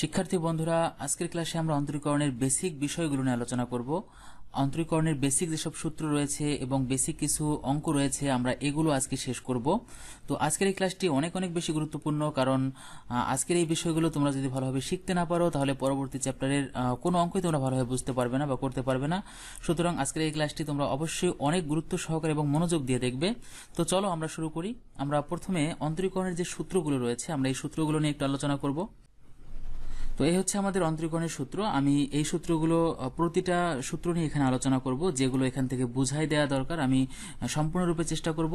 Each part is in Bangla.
শিক্ষার্থী বন্ধুরা, আজকের ক্লাসে আমরা অন্তরীকরণের বেসিক বিষয়গুলো নিয়ে আলোচনা করব। অন্তরীকরণের বেসিক যেসব সূত্র রয়েছে এবং বেসিক কিছু অঙ্ক রয়েছে আমরা এগুলো আজকে শেষ করব। তো আজকের এই ক্লাসটি অনেক অনেক বেশি গুরুত্বপূর্ণ, কারণ আজকের এই বিষয়গুলো তোমরা যদি ভালোভাবে শিখতে না পারো তাহলে পরবর্তী চ্যাপ্টারের কোনো অঙ্কই তোমরা ভালোভাবে বুঝতে পারবে না বা করতে পারবে না। সুতরাং আজকের এই ক্লাসটি তোমরা অবশ্যই অনেক গুরুত্ব সহকারে এবং মনোযোগ দিয়ে দেখবে। তো চলো আমরা শুরু করি। আমরা প্রথমে অন্তরীকরণের যে সূত্রগুলো রয়েছে আমরা এই সূত্রগুলো নিয়ে একটু আলোচনা করব। তো এই হচ্ছে আমাদের অন্তরীকরণের সূত্র। আমি এই সূত্রগুলো প্রতিটা সূত্র নিয়ে এখানে আলোচনা করব, যেগুলো এখান থেকে বুঝাই দেওয়া দরকার আমি সম্পূর্ণরূপে চেষ্টা করব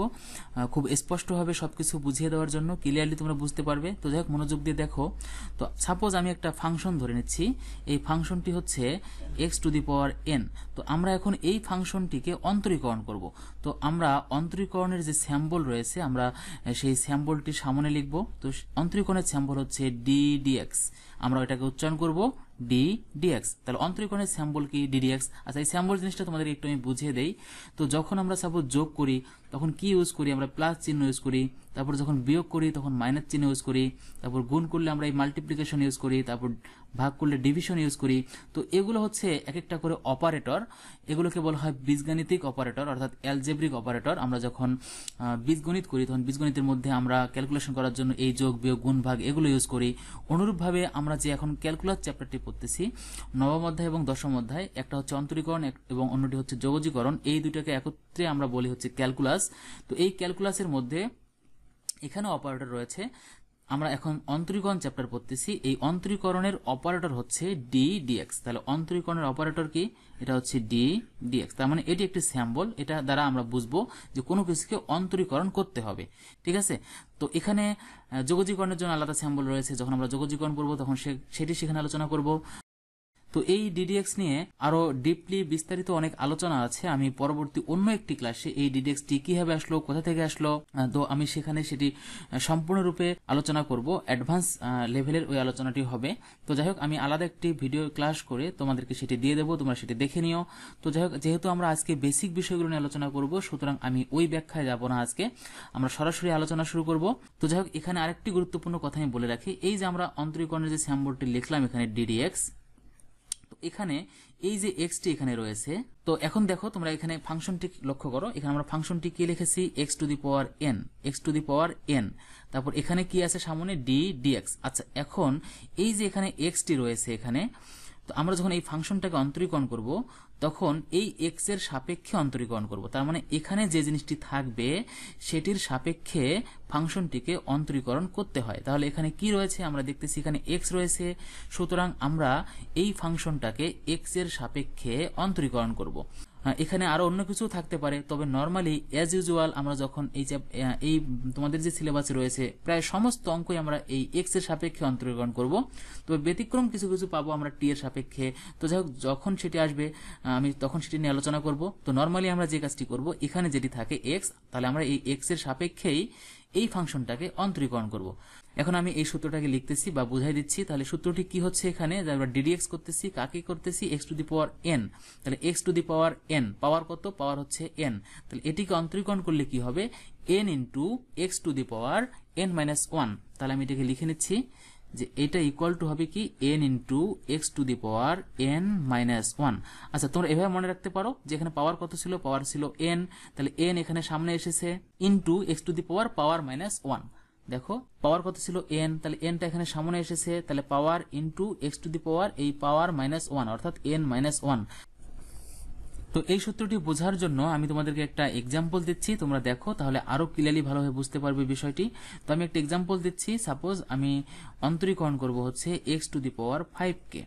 খুব স্পষ্টভাবে সবকিছু বুঝিয়ে দেওয়ার জন্য, ক্লিয়ারলি তোমরা বুঝতে পারবে। তো যাই হোক, মনোযোগ দিয়ে দেখো। তো সাপোজ আমি একটা ফাংশন ধরে নিচ্ছি, এই ফাংশনটি হচ্ছে x⁴n। তো আমরা এখন এই ফাংশনটিকে অন্তরীকরণ করব। তো আমরা অন্তরীকরণের যে স্যাম্বল রয়েছে আমরা সেই স্যাম্বলটি সামনে লিখব। তো অন্তরীকরণের স্যাম্বল হচ্ছে d/dx, আমরা এটাকে উচ্চারণ করব d/dx। তাহলে অন্তরীকরণের স্যাম্বল কি d/dx। আচ্ছা, এই স্যাম্বল জিনিসটা তোমাদের একটু আমি বুঝিয়ে দেই। তো যখন আমরা সাপোজ যোগ করি তখন কি ইউজ করি, আমরা প্লাস চিহ্ন ইউজ করি। তারপর যখন বিয়োগ করি তখন মাইনাস চিহ্ন ইউজ করি। তারপর গুণ করলে আমরা এই মাল্টিপ্লিকেশন ইউজ করি। তারপর ভাগ করলে ডিভিশন ইউজ করি। তো এগুলো হচ্ছে এক একটা করে অপারেটর। এগুলোকে বলা হয় বীজগাণিতিক অপারেটর, অর্থাৎ অ্যালজেব্রিক অপারেটর। আমরা যখন বীজগণিত করি তখন বীজগণিতের মধ্যে আমরা ক্যালকুলেশন করার জন্য এই যোগ বিয়োগ গুণ ভাগ এগুলো ইউজ করি। অনুরূপভাবে আমরা যে এখন ক্যালকুলাস চ্যাপ্টারটি পড়তেছি, নবম অধ্যায় এবং দশম অধ্যায়, একটা হচ্ছে অন্তরীকরণ এবং অন্যটি হচ্ছে যোগজীকরণ। এই দুইটাকে একত্রে আমরা বলি হচ্ছে ক্যালকুলাস। তো এই ক্যালকুলাসের মধ্যে এখানে অপারেটর রয়েছে। আমরা এখন অন্তরীকরণ চ্যাপ্টার পড়তেছি, এই অন্তরীকরণের অপারেটর হচ্ছে d/dx। তাহলে অন্তরীকরণের অপারেটর কি, এটা হচ্ছে d/dx। তার মানে এটি একটি স্যাম্বল, এটা দ্বারা আমরা বুঝবো যে কোনো কিছুকে অন্তরীকরণ করতে হবে। ঠিক আছে। তো এখানে যোগজীকরণের জন্য আলাদা স্যাম্বল রয়েছে, যখন আমরা যোগজীকরণ করবো তখন সেটি সেখানে আলোচনা করব। তো এই d/dx নিয়ে আরো ডিপলি বিস্তারিত অনেক আলোচনা আছে। আমি পরবর্তী অন্য একটি ক্লাসে এই d/dx টি কিভাবে আসলো, কোথা থেকে আসলো, তো আমি সেখানে সেটি সম্পূর্ণরূপে আলোচনা করব। অ্যাডভান্স লেভেলের ওই আলোচনাটি হবে। তো যাই হোক, আমি আলাদা একটি ভিডিও ক্লাস করে তোমাদেরকে সেটি দিয়ে দেবো, তোমরা সেটি দেখে নিও। তো যাই হোক, যেহেতু আমরা আজকে বেসিক বিষয়গুলো নিয়ে আলোচনা করব, সুতরাং আমি ওই ব্যাখ্যায় যাব না। আজকে আমরা সরাসরি আলোচনা শুরু করব। তো যাই হোক, এখানে আরেকটি গুরুত্বপূর্ণ কথা আমি বলে রাখি। এই যে আমরা অন্তরীকরণের যে স্যাম্বলটি লিখলাম এখানে d/dx, এখানে এই যে x টি এখানে রয়েছে। তো এখন দেখো তোমরা এখানে ফাংশনটি লক্ষ্য করো, এখানে আমরা ফাংশনটি কি লিখেছি, x⁴n। তারপর এখানে কি আছে সামনে, d/dx। আচ্ছা, এখন এই যে এখানে x টি রয়েছে এখানে, তো আমরা যখন এই ফাংশনটাকে অন্তরীকরণ করব তখন এই x এর সাপেক্ষে অন্তরীকরণ করব। তার মানে এখানে যে জিনিসটি থাকবে সেটির সাপেক্ষে ফাংশনটিকে অন্তরীকরণ করতে হয়। তাহলে এখানে কি রয়েছে, আমরা দেখতেছি এখানে x রয়েছে। সুতরাং আমরা এই ফাংশনটাকে x এর সাপেক্ষে অন্তরীকরণ করব। এখানে আরো অন্য কিছু থাকতে পারে, তবে নর্মালি অ্যাজ ইউজুয়াল আমরা যখন এই তোমাদের যে সিলেবাসে রয়েছে প্রায় সমস্ত অঙ্কই আমরা এই x এর সাপেক্ষে অন্তরীকরণ করব। তবে ব্যতিক্রম কিছু কিছু পাবো আমরা t এর সাপেক্ষে। তো যাই হোক, যখন সেটি আসবে আমি তখন সেটি নিয়ে আলোচনা করব। তো নর্মালি আমরা যে কাজটি করব, এখানে যেটি থাকে x, তাহলে আমরা এই x এর সাপেক্ষেই এই ফাংশনটাকে অন্তরীকরণ করব। এখন আমি এই সূত্রটাকে লিখতেছি বা বুঝাই দিচ্ছি। তাহলে সূত্রটি কি হচ্ছে, এখানে আমরা d/dx করতেছি, কাকে করতেছি, x⁴n। তাহলে x⁴n পাওয়ার কত, পাওয়ার হচ্ছে n। তাহলে এটিকে অন্তরীকরণ করলে কি হবে, n × x⁴n−1। তাহলে আমি এটাকে লিখে নিচ্ছি যে এটা ইকুয়াল টু হবে কি n × x⁴n−1। আচ্ছা, তোমরা এভাবে মনে রাখতে পারো যে এখানে পাওয়ার কত ছিল, পাওয়ার ছিল n। তাহলে n এখানে সামনে এসেছে ইন্টু x⁴ দেখো পাওয়ার কত ছিল n, তাহলে nটা এখানে সামনে এসেছে, তাহলে পাওয়ার ইন্টু x⁴ এই পাওয়ার -1 অর্থাৎ n-1। তো এই সূত্রটি বোঝার জন্য আমি তোমাদেরকে একটা এক্সাম্পল দিচ্ছি, তোমরা দেখো তাহলে আরো ক্লিয়ারলি ভালোভাবে বুঝতে পারবে বিষয়টি। তো আমি একটা এক্সাম্পল দিচ্ছি। সাপোজ আমি অন্তরীকরণ করব হচ্ছে x⁵ কে।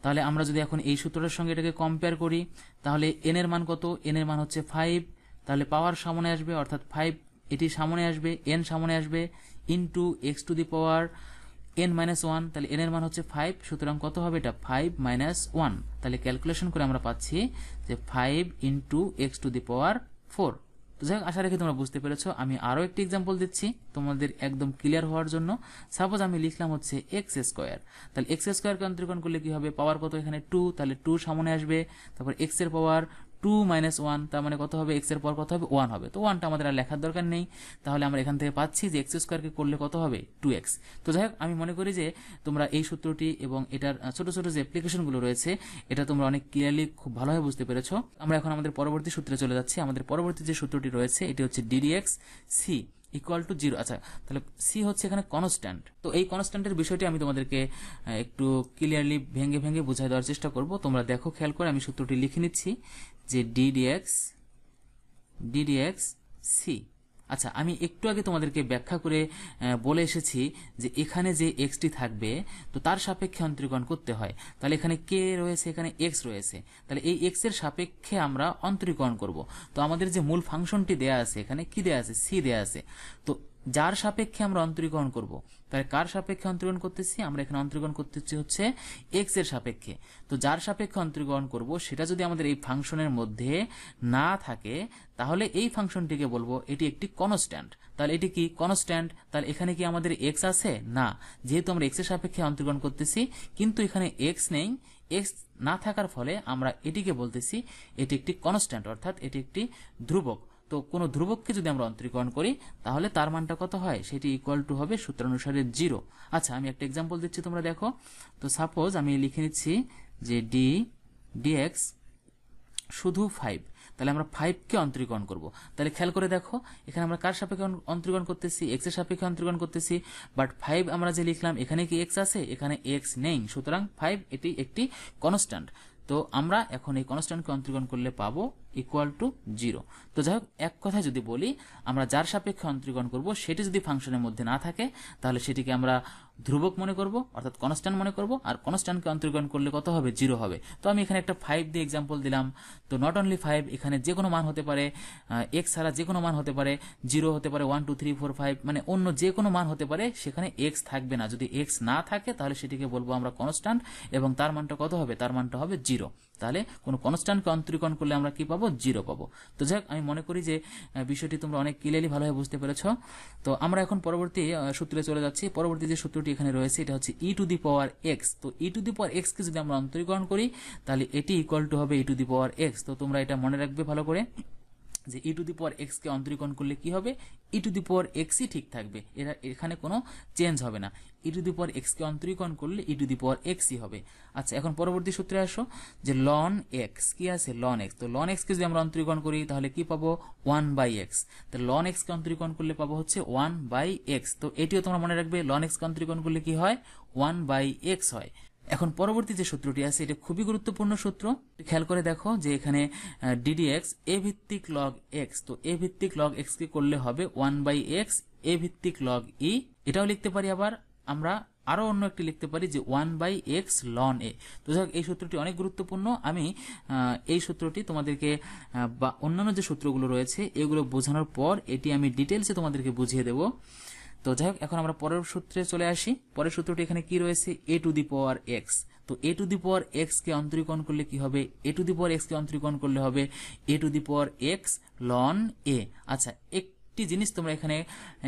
তাহলে আমরা যদি এখন এই সূত্রটার সঙ্গে এটাকে কম্পেয়ার করি, তাহলে n এর মান কত, n এর মান হচ্ছে 5। তাহলে পাওয়ার সামনে আসবে অর্থাৎ 5 এটি সামনে আসবে, n সামনে আসবে ইন্টু x⁴n−1। তাহলে n এর মান হচ্ছে 5, সুতরাং কত হবে এটা 5-1। তাহলে ক্যালকুলেশন করে আমরা পাচ্ছি যে 5 × x⁴। তো যাই হোক, আশা রাখি তোমরা বুঝতে পেরেছো। আমি আরো একটি এক্সাম্পল দিচ্ছি তোমাদের একদম ক্লিয়ার হওয়ার জন্য। সাপোজ আমি লিখলাম হচ্ছে x²। তাহলে x² কে অন্তরীকরণ করলে কি হবে, পাওয়ার কত এখানে 2, তাহলে 2 সামনে আসবে। তারপর x এর পাওয়ার 2 - 1, তার মানে কত হবে, এক্স এর পর কত হবে, 1 হবে। তো 1টা আমাদের আর লেখার দরকার নেই, তাহলে আমরা এখান থেকে পাচ্ছি যে এক্স স্কোয়ারকে করলে কত হবে, 2x। তো যাই হোক, আমি মনে করি যে তোমরা এই সূত্রটি এবং এটার ছোট ছোট যে অ্যাপ্লিকেশনগুলো রয়েছে এটা তোমরা অনেক ক্লিয়ারলি খুব ভালোভাবে বুঝতে পেরেছো। আমরা এখন আমাদের পরবর্তী সূত্রে চলে যাচ্ছি। আমাদের পরবর্তী যে সূত্রটি রয়েছে এটি হচ্ছে ddx c ইকুয়াল টু 0। আচ্ছা, তাহলে সি হচ্ছে এখানে কনস্ট্যান্ট। তো এই কনস্ট্যান্টের বিষয়টি আমি তোমাদেরকে একটু ক্লিয়ারলি ভেঙে ভেঙে বুঝাই দেওয়ার চেষ্টা করব। তোমরা দেখো, খেয়াল করে আমি সূত্রটি লিখে নিচ্ছি যে ddx c। আচ্ছা, আমি একটু আগে তোমাদেরকে ব্যাখ্যা করে বলে এসেছি যে এখানে যে এক্সটি থাকবে তো তার সাপেক্ষে অন্তরীকরণ করতে হয়। তাহলে এখানে কে রয়েছে, এখানে এক্স রয়েছে, তাহলে এই এক্স এর সাপেক্ষে আমরা অন্তরীকরণ করব। তো আমাদের যে মূল ফাংশনটি দেয়া আছে, এখানে কি দেয়া আছে, সি দেয়া আছে। তো যার সাপেক্ষে আমরা অন্তরীকরণ করব, তাহলে কার সাপেক্ষে অন্তরীকরণ করতেছি, আমরা এখানে অন্তরীকরণ করতেছি হচ্ছে এক্স এর সাপেক্ষে। তো যার সাপেক্ষে অন্তরীকরণ করব সেটা যদি আমাদের এই ফাংশনের মধ্যে না থাকে তাহলে এই ফাংশনটিকে বলবো এটি একটি কনস্ট্যান্ট। তাহলে এটি কি কনস্ট্যান্ট, তাহলে এখানে কি আমাদের এক্স আছে, না, যেহেতু আমরা এক্স এর সাপেক্ষে অন্তরীকরণ করতেছি কিন্তু এখানে এক্স নেই, এক্স না থাকার ফলে আমরা এটিকে বলতেছি এটি একটি কনস্ট্যান্ট, অর্থাৎ এটি একটি ধ্রুবক। তো কোনো ধ্রুবককে যদি আমরা অন্তরীকরণ করি তাহলে তার মানটা কত হয়, সেটি ইকুয়াল টু হবে সূত্রানুসারে 0। আচ্ছা, আমি একটা এক্সাম্পল দিচ্ছি, তোমরা দেখো। তো সাপোজ আমি লিখে নিচ্ছি যে dx শুধু 5, তাহলে আমরা 5কে অন্তরীকরণ করব। তাহলে খেয়াল করে দেখো, এখানে আমরা কার সাপেক্ষে অন্তরীকরণ করতেছি, এক্স এর সাপেক্ষে অন্তরীকরণ করতেছি, বাট 5 আমরা যে লিখলাম এখানে কি এক্স আছে, এখানে এক্স নেই, সুতরাং 5 এটি একটি কনস্ট্যান্ট। তো আমরা এখন এই কনস্ট্যান্টকে অন্তরীকরণ করলে পাবো ইকুয়াল টু 0। তো যাই হোক, এক কথায় যদি বলি, আমরা যার সাপেক্ষে অন্তরীকরণ করব সেটি যদি ফাংশনের মধ্যে না থাকে তাহলে সেটিকে আমরা ধ্রুবক মনে করব, অর্থাৎ কনস্ট্যান্ট মনে করব, আর কনস্ট্যান্টকে অন্তরীকরণ করলে কত হবে, 0 হবে। তো আমি এখানে একটা 5 দিয়ে এক্সাম্পল দিলাম। তো নট অনলি 5, এখানে যে কোনো মান হতে পারে, এক্স ছাড়া যে কোনো মান হতে পারে, 0 হতে পারে, 1 2 3 4 5, মানে অন্য যে কোনো মান হতে পারে, সেখানে এক্স থাকবে না। যদি এক্স না থাকে তাহলে সেটিকে বলবো আমরা কনস্ট্যান্ট, এবং তার মানটা কত হবে, তার মানটা হবে 0। তাহলে কোনো কনস্ট্যান্টকে অন্তরীকরণ করলে আমরা কি পাবো, 0 পাবো। তো যাই হোক, আমি মনে করি যে বিষয়টি তোমরা অনেক ক্লিয়ারলি ভালোভাবে বুঝতে পেরেছো। তো আমরা এখন পরবর্তী সূত্রে চলে যাচ্ছি। পরবর্তী যে সূত্রটি এখানে রয়েছে এটা হচ্ছে e to the power x. তো e to the power x কে যদি আমরা অন্তরীকরণ করি তাহলে এটি ইকুয়াল টু হবে e to the power x. তো তোমরা এটা মনে রাখবে ভালো করে যে e to the power x কে অন্তরীকরণ করলে কি হবে, e টু দি পাওয়ার এক্সই ঠিক থাকবে, এখানে কোনো চেঞ্জ হবে না। e to the power x কে অন্তরীকরণ করলে e টু দি পাওয়ার এক্সই হবে। আচ্ছা, এখন পরবর্তী সূত্রে আসো যে লন এক্স কি আছে, লন এক্স। তো লন এক্স কে যদি আমরা অন্তরীকরণ করি তাহলে কি পাবো, 1/x। তো লন এক্স কে অন্তরীকরণ করলে পাবো হচ্ছে 1/x। তো এটিও তোমরা মনে রাখবে, লন এক্স কে অন্তরীকরণ করলে কি হয়, 1/x হয়। এখন পরবর্তী যে সূত্রটি আছে এটা খুবই গুরুত্বপূর্ণ সূত্র। খেয়াল করে দেখো যে এখানে ddx a ভিত্তিক log x। তো a ভিত্তিক log x কে করলে হবে 1/x a ভিত্তিক log e। এটাও লিখতে পারি, আবার আমরা আরো অন্য একটি লিখতে পারি যে 1/x ln a। তো যাই হোক, এই সূত্রটি অনেক গুরুত্বপূর্ণ। আমি এই সূত্রটি তোমাদেরকে বা অন্যান্য যে সূত্রগুলো রয়েছে এগুলো বোঝানোর পর এটি আমি ডিটেলসে তোমাদেরকে বুঝিয়ে দেব। তো যাই হোক, এখন আমরা পরের সূত্রে চলে আসি। পরের সূত্রটি এখানে কি রয়েছে, a to the power x. তো a to the power x কে অন্তরীকরণ করলে কি হবে, a to the power x কে অন্তরীকরণ করলে হবে a to the power x ln a। আচ্ছা, একটি জিনিস তোমরা এখানে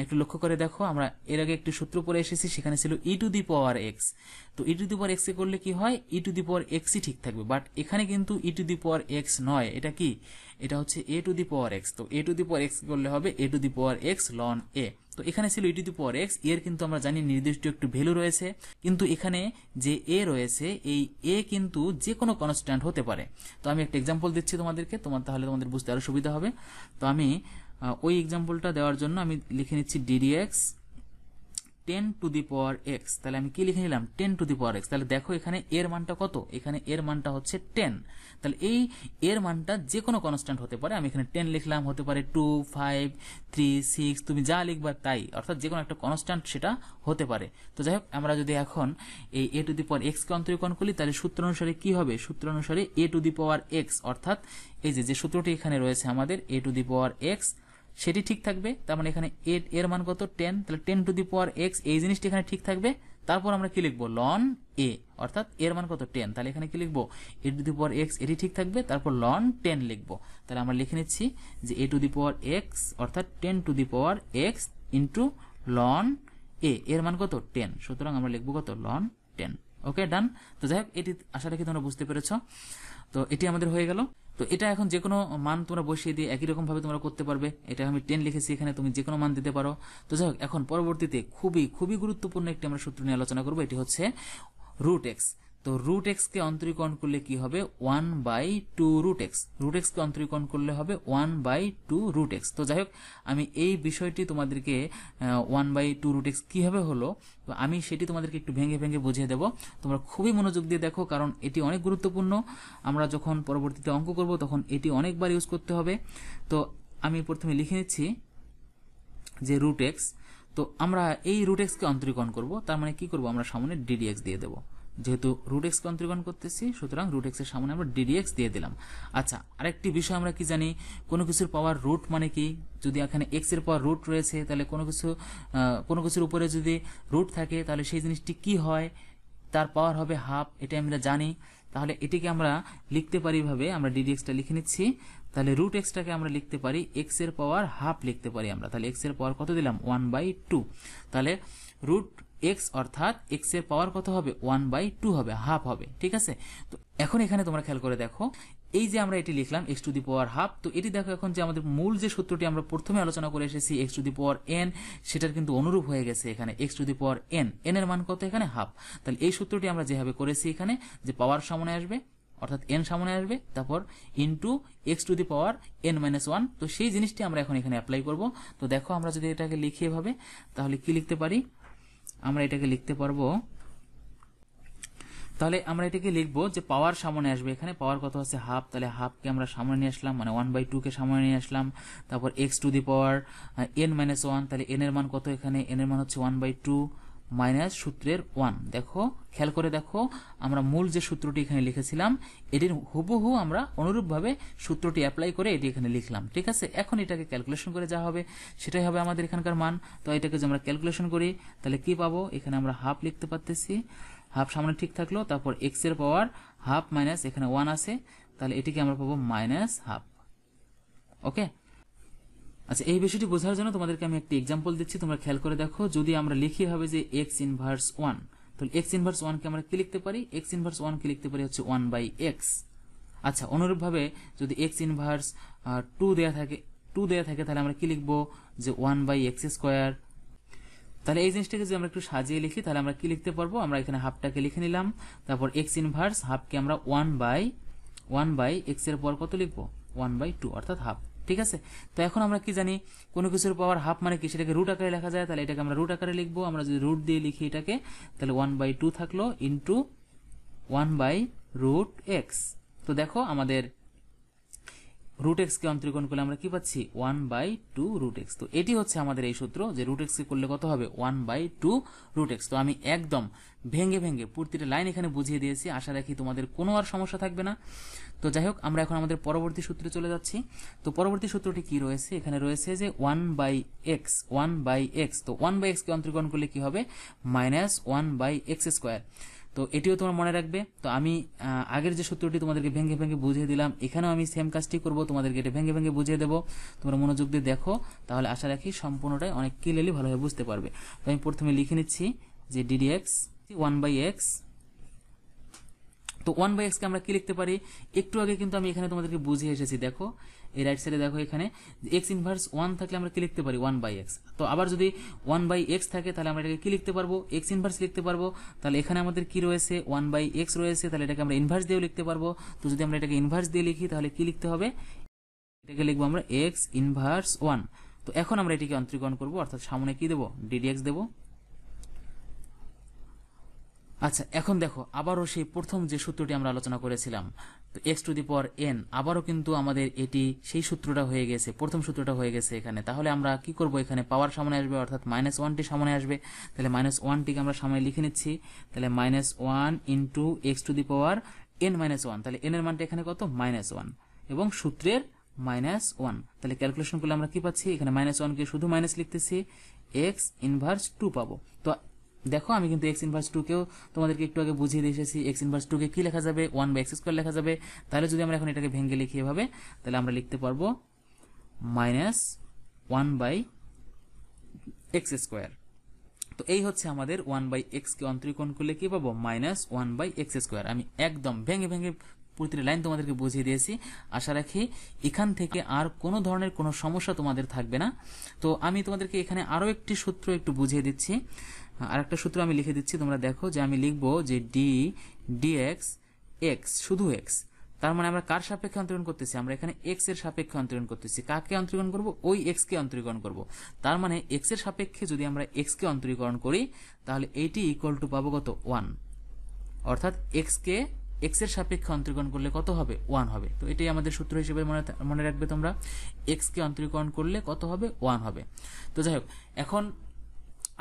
একটু লক্ষ্য করে দেখো, আমরা এর আগে একটি সূত্র পড়ে এসেছি, সেখানে ছিল e to the power x. তো e to the power x কে করলে কি হয়, e টু দি পাওয়ার এক্সই ঠিক থাকবে, বাট এখানে কিন্তু e to the power x নয়, এটা কি, এটা হচ্ছে a to the power x. তো a to the power x করলে হবে a to the power x ln a। তো এখানে ছিল e to the power x, এর কিন্তু আমরা জানি নির্দিষ্ট একটু ভ্যালু রয়েছে, কিন্তু এখানে যে a রয়েছে এই a কিন্তু যে কোনো কনস্ট্যান্ট হতে পারে। তো আমি একটা এক্সাম্পল দিচ্ছি তোমাদেরকে, তাহলে তোমাদের বুঝতে আরো সুবিধা হবে। তো আমি ওই এক্সাম্পলটা দেওয়ার জন্য আমি লিখে নিচ্ছি ddx 10 to the power x. তাহলে আমি কি লিখে নিলাম, 10 টু দি পাওয়ার এক্স। তাহলে দেখো এখানে এর মানটা কত, এখানে এর মানটা হচ্ছে 10। তাহলে এই এর মানটা যে কোনো কনস্ট্যান্ট হতে পারে, আমি এখানে 10 লিখলাম, হতে পারে 2 5 3 6, তুমি যা লিখবা তাই, অর্থাৎ যে কোনো একটা কনস্ট্যান্ট সেটা হতে পারে। তো যাই হোক, আমরা যদি এখন এই a to the power x কে অন্তরীকরণ করি তাহলে সূত্র অনুসারে কি হবে, সূত্র অনুসারে a to the power x, অর্থাৎ এই যে সূত্রটি এখানে রয়েছে আমাদের a to the power x, সেটি ঠিক থাকবে। তার মানে এখানে এর মান কত, 10। তাহলে 10 টু দি পাওয়ার এক্স, এই জিনিসটি এখানে ঠিক থাকবে। তারপর আমরা কি লিখবো, লন এ, অর্থাৎ এর মান কত, 10। তাহলে এখানে কি লিখবো, এ টু দি পাওয়ার এক্স, এটি ঠিক থাকবে, তারপর লন 10 লিখবো। তাহলে আমরা লিখে নিচ্ছি যে এ টু দি পাওয়ার এক্স অর্থাৎ 10 to the power x into লন এ, এর মান কত, 10। সুতরাং আমরা লিখবো কত, লন 10। ওকে, ডান। তো যাই হোক, এটি আশা রাখি তোমরা বুঝতে পেরেছ। তো এটি আমাদের হয়ে গেল। তো এটা এখন যে কোনো মান তোমরা বসিয়ে দিয়ে একই রকম ভাবে তোমরা করতে পারবে। এটা আমি 10 লিখেছি, এখানে তুমি যে কোনো মান দিতে পারো। তো যাই হোক, এখন পরবর্তীতে খুবই খুবই গুরুত্বপূর্ণ একটি আমরা সূত্র নিয়ে আলোচনা করবো, এটি হচ্ছে রুট এক্স। তো রুট এক্স কে অন্তরীকরণ করলে কি হবে, 1/2 রুট এক্স। রুট এক্স কে অন্তরীকরণ করলে হবে 1/2 রুট এক্স। তো যাই হোক, আমি এই বিষয়টি তোমাদেরকে 1/2 রুট এক্স কিভাবে হলো, তো আমি সেটি তোমাদেরকে একটু ভেঙে ভেঙে বুঝিয়ে দেবো। তোমরা খুবই মনোযোগ দিয়ে দেখো, কারণ এটি অনেক গুরুত্বপূর্ণ। আমরা যখন পরবর্তীতে অঙ্ক করব তখন এটি অনেকবার ইউজ করতে হবে। তো আমি প্রথমে লিখে নিচ্ছি যে রুট এক্স। তো আমরা এই রুট এক্স কে অন্তরীকরণ করব, তার মানে কি করব, আমরা সামনে ডিডিএক্স দিয়ে দেবো। যেহেতু রুট এক্স কে অন্তরীকরণ করতেছি, সুতরাং রুট এক্স এর সামনে আমরা ডিডিএক্স দিয়ে দিলাম। আচ্ছা, আরেকটি বিষয় আমরা কি জানি, কোনো কিছুর পাওয়ার রুট মানে কি, যদি এখানে এক্স এর পাওয়ার রুট রয়েছে, তাহলে কোনো কিছুর উপরে যদি রুট থাকে তাহলে সেই জিনিসটি কি হয়, তার পাওয়ার হবে হাফ, এটা আমরা জানি। তাহলে এটিকে আমরা লিখতে পারি ভাবে, আমরা ডিডিএক্সটা লিখে নিচ্ছি। তাহলে রুট এক্সটাকে আমরা লিখতে পারি এক্স এর পাওয়ার হাফ লিখতে পারি আমরা। তাহলে এক্স এর পাওয়ার কত দিলাম, 1/2। তাহলে রুট এক্স অর্থাৎ এক্স এর পাওয়ার কত হবে, 1/2 হবে, হাফ হবে। ঠিক আছে, তো এখন এখানে তোমরা খেয়াল করে দেখো, এই যে আমরা এটি লিখলাম x to the power half, তো এটি দেখো এখন যে আমাদের মূল যে সূত্রটি আমরা প্রথমে আলোচনা করে এসেছি x to the power N, সেটার কিন্তু অনুরূপ হয়ে গেছে এখানে x to the power N. N এর মান কত এখানে, হাফ। তাহলে এই সূত্রটি আমরা যেভাবে করেছি এখানে, যে পাওয়ার সামনে আসবে অর্থাৎ এন সামনে আসবে, তারপর into x to the power n-1, তো সেই জিনিসটি আমরা এখন এখানে অ্যাপ্লাই করব। তো দেখো, আমরা যদি এটাকে লিখি এভাবে, তাহলে কি লিখতে পারি, আমরা এটাকে লিখতে পারবো, তাহলে আমরা এটাকে লিখবো যে পাওয়ার সামনে আসবে, এখানে পাওয়ার কত আছে, হাফ। তাহলে হাফকে আমরা সামনে নিয়ে আসলাম, মানে 1/2 কে সামনে নিয়ে আসলাম। তারপর x to the power n-1, তাহলে n এর মান কত, এখানে n এর মান হচ্ছে 1/2 মাইনাস সূত্রের 1। দেখো, খেয়াল করে দেখো, আমরা মূল যে সূত্রটি এখানে লিখেছিলাম এটির হুবহু আমরা অনুরূপভাবে সূত্রটি অ্যাপ্লাই করে এটি এখানে লিখলাম। ঠিক আছে, এখন এটাকে ক্যালকুলেশন করে যা হবে সেটাই হবে আমাদের এখানকার মান। তো এটাকে যদি আমরা ক্যালকুলেশন করি তাহলে কি পাবো, এখানে আমরা হাফ লিখতে পারতেছি, হাফ সামনে ঠিক থাকলো, তারপর এক্স এর পাওয়ার হাফ মাইনাস এখানে 1 আছে, তাহলে এটিকে আমরা পাবো মাইনাস হাফ। ওকে, আচ্ছা, এই বিষয়টি বোঝার জন্য তোমাদেরকে আমি একটি এক্সাম্পল দিচ্ছি, তোমরা খেয়াল করে দেখো। যদি আমরা লিখি হবে যে এক্স ইনভার্স 1, তাহলে এক্স ইনভার্স 1 কে আমরা কি লিখতে পারি, এক্স ইনভার্স 1 কে লিখতে পারি হচ্ছে 1/x। আচ্ছা, অনুরূপভাবে যদি এক্স ইনভার্স 2 দেয়া থাকে তাহলে আমরা কি লিখবো, যে 1/x²। তাহলে এই জিনিসটাকে যদি আমরা একটু সাজিয়ে লিখি তাহলে আমরা কি লিখতে পারবো, আমরা এখানে হাফটাকে লিখে নিলাম, তারপর এক্স ইনভার্স হাফকে আমরা 1/x এর পর কত লিখবো, 1/2 অর্থাৎ হাফ। ঠিক আছে, তো এখন আমরা কি জানি, কোনো কিছুর পাওয়ার হাফ মানে কি, সেটাকে রুট আকারে লেখা যায়, তাহলে এটাকে আমরা রুট আকারে লিখবো। আমরা যদি রুট দিয়ে লিখি এটাকে, তাহলে 1/2 থাকলো ইন্টু 1/√x। তো দেখো, আমাদের রুট এক্স কে অন্তরীকরণ করলে আমরা কি পাচ্ছি, 1/2 রুট এক্স। তো এটি হচ্ছে আমাদের এই সূত্র, যে রুট এক্স কে করলে কত হবে, 1/2 রুট এক্স। তো আমি একদম ভেঙে ভেঙে প্রতিটা লাইন এখানে বুঝিয়ে দিয়েছি, আশা রাখি তোমাদের কোনো আর সমস্যা থাকবে না। তো যাই হোক, আমরা এখন আমাদের পরবর্তী সূত্রে চলে যাচ্ছি। তো পরবর্তী সূত্রটি কি রয়েছে, এখানে রয়েছে যে 1/x। তো 1/x কে অন্তরীকরণ করলে কি হবে, -1/x²। তো এটিও তোমার মনে রাখবে। তো আমি আগের যে সূত্রটি তোমাদেরকে ভেঙে ভেঙে বুঝিয়ে দিলাম, এখানেও আমি সেম কাজটি করব, তোমাদেরকে এটা ভেঙে ভেঙে বুঝিয়ে দেবো। তোমরা মনোযোগ দিয়ে দেখো, তাহলে আশা রাখি সম্পূর্ণটাই অনেক ক্লিয়ারলি ভালোভাবে বুঝতে পারবে। তো আমি প্রথমে লিখে নিচ্ছি যে ডিডিএক্স 1/x। তো 1/x কে আমরা কি লিখতে পারি, একটু আগে কিন্তু আমি এখানে তোমাদেরকে বুঝিয়ে এসেছি। দেখো, এই রাইট সাইডে দেখো, এখানে এক্স ইনভার্স 1 থাকলে আমরা কি লিখতে পারি, 1/x। তো আবার যদি 1/x থাকে তাহলে আমরা এটাকে কি লিখতে পারবো, এক্স ইনভার্স লিখতে পারবো। তাহলে এখানে আমাদের কি রয়েছে, 1/x রয়েছে, তাহলে এটাকে আমরা ইনভার্স দিয়েও লিখতে পারবো। তো যদি আমরা এটাকে ইনভার্স দিয়ে লিখি তাহলে কি লিখতে হবে, এটাকে লিখবো আমরা এক্স ইনভার্স 1। তো এখন আমরা এটিকে অন্তরীকরণ করবো, অর্থাৎ সামনে কি দেবো, ডিডিএক্স দেবো। আচ্ছা, এখন দেখো, আবারও সেই প্রথম যে সূত্রটি আমরা আলোচনা করেছিলাম, তো x to the power N, আবারও কিন্তু আমাদের এটি সেই সূত্রটা হয়ে গেছে, প্রথম সূত্রটা হয়ে গেছে এখানে। তাহলে আমরা কি করব, এখানে পাওয়ার সামনে আসবে, অর্থাৎ -1টি সামনে আসবে। তাহলে -1টিকে আমরা সামনে লিখে নিচ্ছি, তাহলে -1 into x to the power n-1। তাহলে n এর মানটা এখানে কত, -1, এবং সূত্রের -1। তাহলে ক্যালকুলেশন করলে আমরা কি পাচ্ছি, এখানে -1 কে শুধু মাইনাস লিখতেছি, এক্স ইনভার্স 2 পাবো। তো দেখো, আমি কিন্তু এক্স ইনভার্স 2 কেও তোমাদেরকে একটু আগে বুঝিয়ে দিয়ে এসেছি। এক্স ইনভার্স 2 কে কি লেখা যাবে, 1/x² লেখা যাবে। তাহলে যদি আমরা এখন এটাকে ভেঙে লিখি এভাবে, তাহলে আমরা লিখতে পারবো -1/x²। তো এই হচ্ছে আমাদের 1/x কে অন্তরীকরণ করলে কি পাবো, -1/x²। আমি একদম ভেঙে ভেঙে প্রতিটি লাইন তোমাদেরকে বুঝিয়ে দিয়েছি। আশা রাখি এখান থেকে আর কোনো ধরনের কোনো সমস্যা তোমাদের থাকবে না। তো আমি তোমাদেরকে এখানে আরও একটি সূত্র একটু বুঝিয়ে দিচ্ছি। আর একটা সূত্র আমি লিখে দিচ্ছি, তোমরা দেখো যে আমি লিখবো যে ডি ডিএক্স এক্স, শুধু এক্স, তার মানে আমরা কার সাপেক্ষে অন্তরীকরণ করতেছি? আমরা এখানে এক্স এর সাপেক্ষে অন্তরীকরণ করতেছি। কাকে অন্তরীকরণ করব? ওই এক্স কে অন্তরীকরণ করব। তার মানে এক্স এর সাপেক্ষে যদি আমরা এক্স কে অন্তরীকরণ করি তাহলে এইটি ইকুয়াল টু পাবো কত? 1। অর্থাৎ এক্স কে এক্স এর সাপেক্ষে অন্তরীকরণ করলে কত হবে? 1 হবে। তো এটাই আমাদের সূত্র হিসেবে মনে রাখবে তোমরা, এক্স কে অন্তরীকরণ করলে কত হবে? 1 হবে। তো যাই হোক, এখন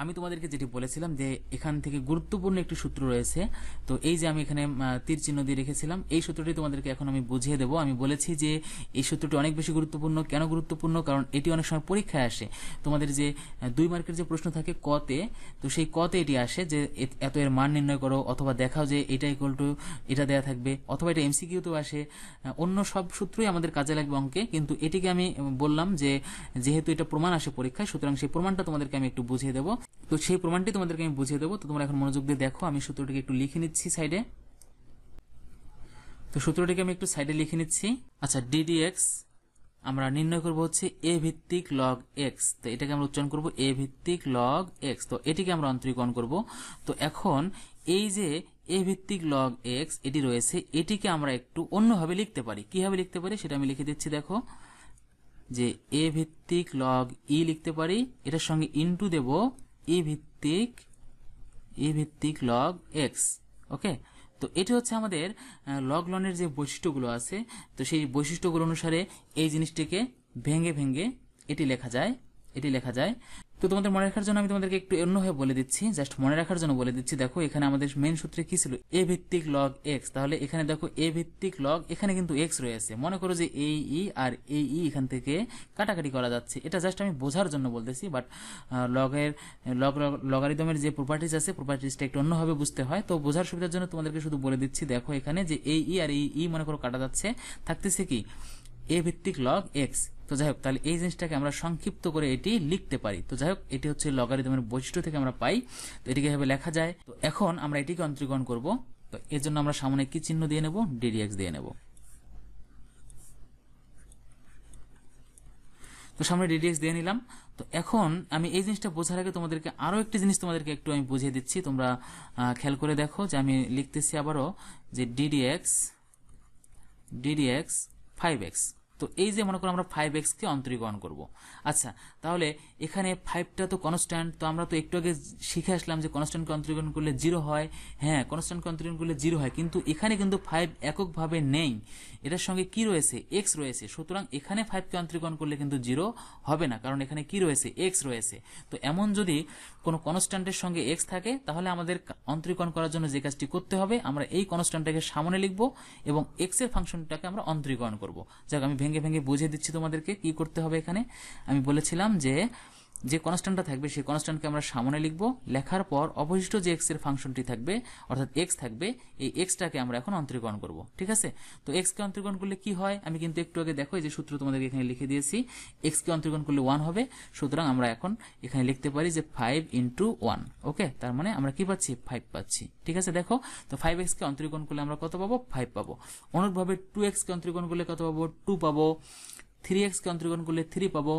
আমি তোমাদেরকে যেটি বলেছিলাম যে এখান থেকে গুরুত্বপূর্ণ একটি সূত্র রয়েছে। তো এই যে আমি এখানে তীর চিহ্ন দিয়ে রেখেছিলাম, এই সূত্রটি তোমাদেরকে এখন আমি বুঝিয়ে দেবো। আমি বলেছি যে এই সূত্রটি অনেক বেশি গুরুত্বপূর্ণ। কেন গুরুত্বপূর্ণ? কারণ এটি অনেক সময় পরীক্ষায় আসে। তোমাদের যে 2 মার্কের যে প্রশ্ন থাকে কতে, তো সেই কতে এটি আসে যে এত এর মান নির্ণয় করো, অথবা দেখাও যে এটা ইকুয়াল টু এটা দেয়া থাকবে, অথবা এটা এমসিকিউতেও আসে। অন্য সব সূত্রই আমাদের কাজে লাগবে অঙ্কে, কিন্তু এটিকে আমি বললাম যে যেহেতু এটা প্রমাণ আসে পরীক্ষায়, সুতরাং সেই প্রমাণটা তোমাদেরকে আমি একটু বুঝিয়ে দেবো। তো সেই প্রমাণটি তোমাদেরকে আমি বুঝিয়ে দেবো। তো তোমরা এখন মনোযোগ দিয়ে দেখো, আমি সূত্রটিকে একটু লিখে নিচ্ছি সাইডে। তো সূত্রটিকে আমি একটু সাইডে লিখে নিচ্ছি। আচ্ছা, ডিডিএক্স আমরা নির্ণয় করব হচ্ছে এ ভিত্তিক লগ এক্স। তো এটাকে আমরা উচ্চারণ করব এ ভিত্তিক লগ এক্স। তো এটিকে আমরা অন্তরীকরণ করব। তো এখন এই যে এ ভিত্তিক লগ এক্স এটি রয়েছে, এটিকে আমরা একটু অন্যভাবে লিখতে পারি। কিভাবে লিখতে পারি সেটা আমি লিখে দিচ্ছি। দেখো যে এ ভিত্তিক লগ ই লিখতে পারি, এটার সঙ্গে ইনটু দেব ই ভিত্তিক লগ এক্স। ওকে, তো এটি হচ্ছে আমাদের লগ লনের যে বৈশিষ্ট্যগুলো আছে। তো সেই বৈশিষ্ট্যগুলো অনুসারে এই জিনিসটিকে ভেঙে ভেঙে এটি লেখা যায়। তো তোমাদের মনে রাখার জন্য আমি তোমাদেরকে একটু অন্যভাবে বলে দিচ্ছি, জাস্ট মনে রাখার জন্য বলে দিচ্ছি। দেখো এখানে আমাদের মেইন সূত্রে কি ছিল? এ ভিত্তিক লগ এক্স। তাহলে এখানে দেখো এ ভিত্তিক লগ, এখানে কিন্তু এক্স রয়েছে। মনে করো যে এই ই আর এই ই এখান থেকে কাটাকাটি করা যাচ্ছে। এটা জাস্ট আমি বোঝার জন্য বলতেছি, বাট লগারিদমের যে প্রপার্টিজ আছে, প্রপার্টিজটা একটু অন্যভাবে বুঝতে হয়। তো বোঝার সুবিধার জন্য তোমাদেরকে শুধু বলে দিচ্ছি। দেখো এখানে যে এই ই আর এই ই মনে করো কাটা যাচ্ছে, থাকতেছে কি? এ ভিত্তিক লগ এক্স। তো যাই হোক, তাহলে এই জিনিসটাকে আমরা সংক্ষিপ্ত করে এটি লিখতে পারি। তো যাই হোক, এটি হচ্ছে লগারিদমের বৈশিষ্ট্য থেকে আমরা পাই। তো এটিকে এভাবে লেখা যায়। তো এখন আমরা এটিকে অন্তরীকরণ করব। তো এর জন্য আমরা সামনে কি চিহ্ন দিয়ে নেব? ডিডিএক্স দিয়ে নেব। তো সামনে ডিডিএক্স দিয়ে নিলাম। তো এখন আমি এই জিনিসটা বোঝার আগে তোমাদেরকে আরো একটি জিনিস তোমাদেরকে একটু আমি বুঝিয়ে দিচ্ছি। তোমরা খেয়াল করে দেখো যে আমি লিখতেছি আবারও যে ডিডিএক্স 5x। তো এই যে মনে করো আমরা 5x কে অন্তরীকরণ করব। আচ্ছা, তাহলে এখানে 5টা তো কনস্ট্যান্ট। তো আমরা তো একটু আগে শিখে আসলাম যে কনস্ট্যান্টকে অন্তরীকরণ করলে 0 হয়। হ্যাঁ, কনস্ট্যান্টকে অন্তরীকরণ করলে 0 হয়, কিন্তু এখানে কিন্তু 5 এককভাবে নেই, এটার সঙ্গে কি রয়েছে? x রয়েছে। সুতরাং এখানে 5 কে অন্তরীকরণ করলে কিন্তু 0 হবে না, কারণ এখানে কি রয়েছে? x রয়েছে। তো এমন যদি কোনো কনস্ট্যান্টের সঙ্গে x থাকে, তাহলে আমাদের অন্তরীকরণ করার জন্য যে কাজটি করতে হবে, আমরা এই কনস্ট্যান্টটাকে সামনে লিখব এবং x এর ফাংশনটাকে আমরা অন্তরীকরণ করব। যাক, আমি ভেঙে ভেঙে বুঝিয়ে দিচ্ছি তোমাদেরকে কি করতে হবে। এখানে আমি বলেছিলাম যে কনস্ট্যান্টটা থাকবে সেই কনস্ট্যান্টকে আমরা সামনে লিখব। লেখার পর অবশিষ্ট যে x এর ফাংশনটি থাকবে, অর্থাৎ x থাকবে, এই xটাকে আমরা এখন অন্তরীকরণ করব। ঠিক আছে? তো x কে অন্তরীকরণ করলে কি হয়? আমি কিন্তু একটু আগে দেখো এই যে সূত্র তোমাদেরকে এখানে লিখে দিয়েছি। x কে অন্তরীকরণ করলে 1 হবে। সুতরাং আমরা এখন এখানে লিখতে পারি যে 5 × 1। ওকে, তার মানে আমরা কি পাচ্ছি? 5 পাচ্ছি। ঠিক আছে? দেখো, তো 5x কে অন্তরীকরণ করলে আমরা কত পাবো? 5 পাবো। অনুরূপভাবে 2x কে অন্তরীকরণ করলে কত পাবো? 2 পাবো। 3x কে অন্তরীকরণ করলে 3 পাবো,